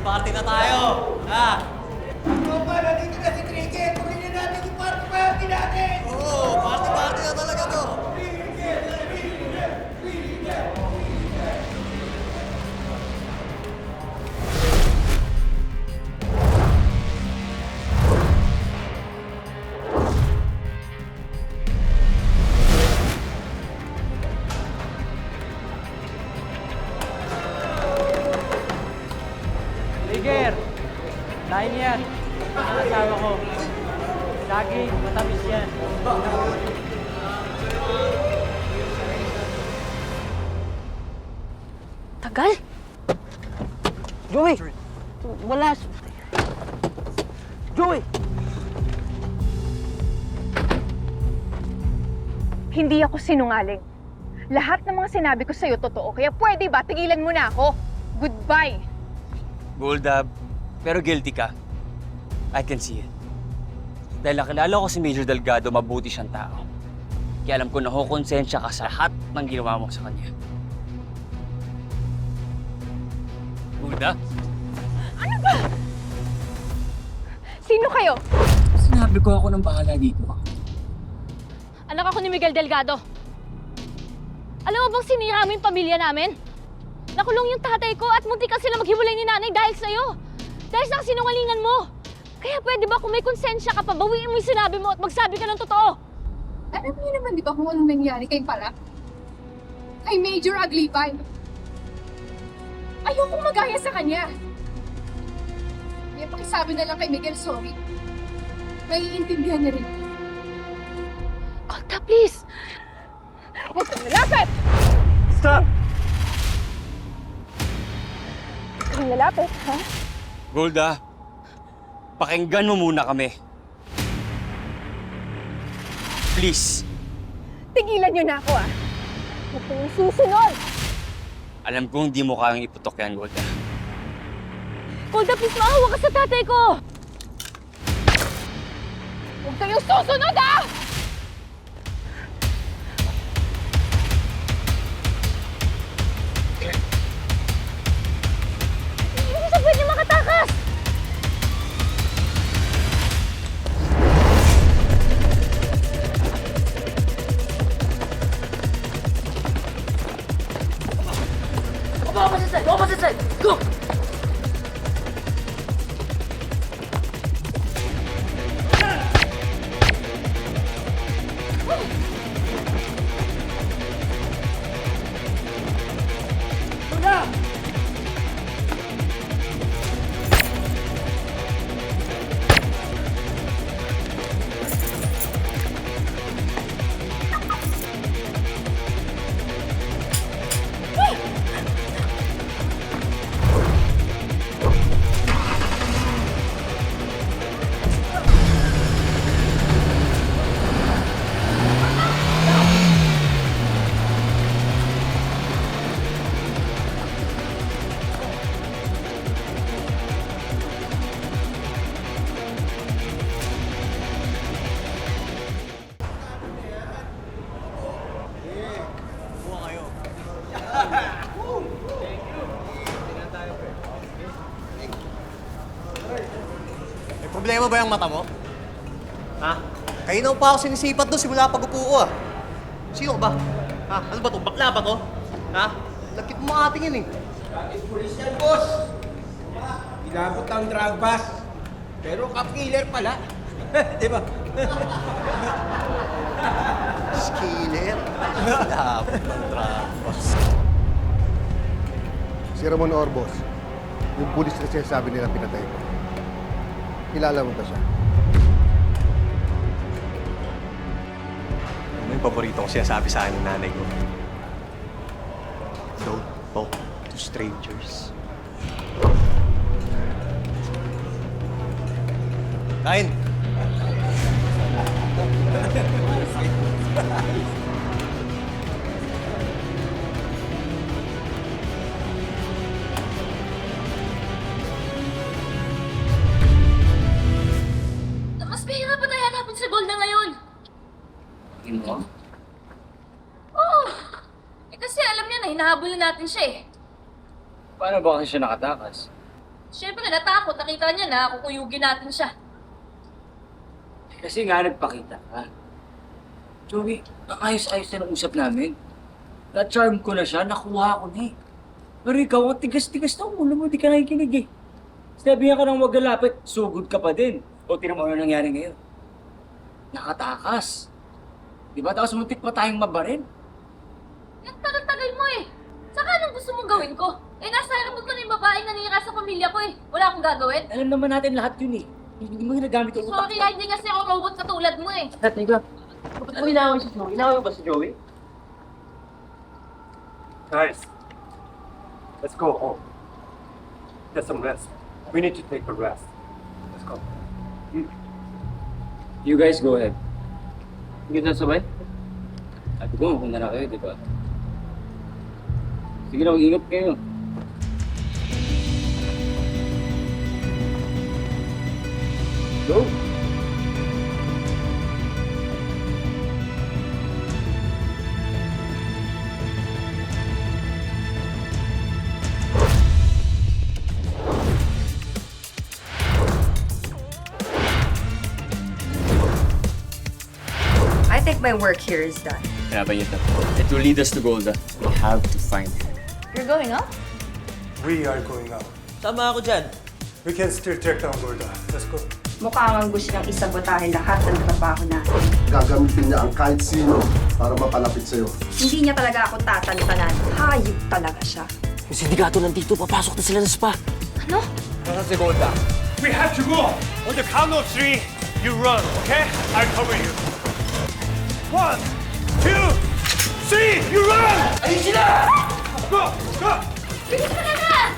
Party na tayo! Ha? Oo pa, nandito na si Trigger. Tuloy na natin yung party natin. Oo, party na talaga to! Tiger! Dahil yan. Ang asawa ko. Saging, matamis yan. Tagal? Joey! Wala. Joey! Hindi ako sinungaling. Lahat ng mga sinabi ko sa'yo totoo, kaya pwede ba tigilan mo na ako? Goodbye! Goldab, pero guilty ka. I can see it. Dahil nakilala ko si Major Delgado, mabuti siyang tao. Kaya alam ko na konsensya ka sa lahat ng ginawa mo sa kanya. Golda? Ano ba? Sino kayo? Sinabi ko ako ng bahala dito. Anak ako ni Miguel Delgado. Alam mo bang sinira mo yung pamilya namin? Nakulong yung tatay ko at muntikan sila maghiwalay ni nanay dahil sa'yo. Dahil sa sinungalingan mo. Kaya pwede ba kung may konsensya ka pa, bawiin mo yung sinabi mo at magsabi ka ng totoo? Alam niyo naman di ba kung anong nangyari kay Palak? Kay Major Aglipan. Ayokong magaya sa kanya. Kaya pakisabi na lang kay Miguel sorry. Maiintindihan niya rin. Golda, please! Huwag kang lalapit! Stop! Huwag kang lalapit, ha? Golda, pakinggan mo muna kami. Please. Tigilan niyo na ako, ah! Huwag kayong susunod! Alam kong hindi mo kayang iputok yan, Golda. Golda, please, maawa ka sa tatay ko! Huwag kayong susunod, ah! Hindi siya pwede makatakas! May problema ba yung mata mo? Ha? Kayo pa ako sinisipat doon simula pag-upo ko ah. Sino ka ba? Ha? Ano ba to? Bakla ba to? Ha? Lagkit mo ating yun eh. Pulis yan, boss. Inabot ang drug bust. Pero cop-killer pala. Di ba? Skiller. Dapat ng trapos. Si Ramon Orbos, yung pulis na sinasabi nila pinatay ko. Kilala mo ba siya? Ano yung paborito kong sinasabi sa akin ng nanay ko? Don't talk to strangers. Kain! Mas mahirap pa tayo hanapin sa Golda ngayon. Tingin mo? Oo. Kasi alam niya na, hinahabol na natin siya eh. Paano ba kasi siya nakatakas? Siyempre, natakot. Nakita niya na kukuyugin natin siya. Kasi nga nagpakita ka. Joey, ang ayos-ayos na ng usap namin. Na-charm ko na siya, nakuha ko na eh. Pero ikaw, ang tigas-tigas na ulo mo, di ka nakikinig eh. Sinabihan ka nang wag lalapit, sugod ka pa din. O tinan mo ano nangyari ngayon. Nakatakas. Di ba? Tapos muntik pa tayong mabaril. Ang tagal-tagal mo eh. Saka anong gusto mong gawin ko? Eh, nasa harap ko na yung babaeng nanira sa pamilya ko eh. Wala akong gagawin. Alam naman natin lahat yun eh. Hindi mo ginagamit yung utak. Sorry, hindi kasi ako robot katulad mo eh. Teka, ba't mo inaway si Joey? Inaway mo ba si Joey? Guys, let's go home. Get some rest. We need to take a rest. Let's go. You guys go ahead. Hindi na sabay? Sabi ko, kung na kayo, di ba? Sige na, mag-ingat kayo. Go! I think my work here is done. Kaya ba yun? It will lead us to Golda. We have to find her. You're going up? We are going out. Tama ako dyan. We can still track down Gorda. Let's go. Mukhang ang gusto niyang isabotahe lahat ng trabaho natin. Gagamitin niya ang kahit sino para mapalapit sa'yo. Hindi niya talaga ako tatantanan. Hayop talaga siya. Yung sindikato nandito, papasok na sila sa spa. Ano? Nasaan si Golda? We have to go. On the count of 3, you run, okay? I'll cover you. 1, 2, 3, you run! Ayun sila! Go! Go! Bilis ka na!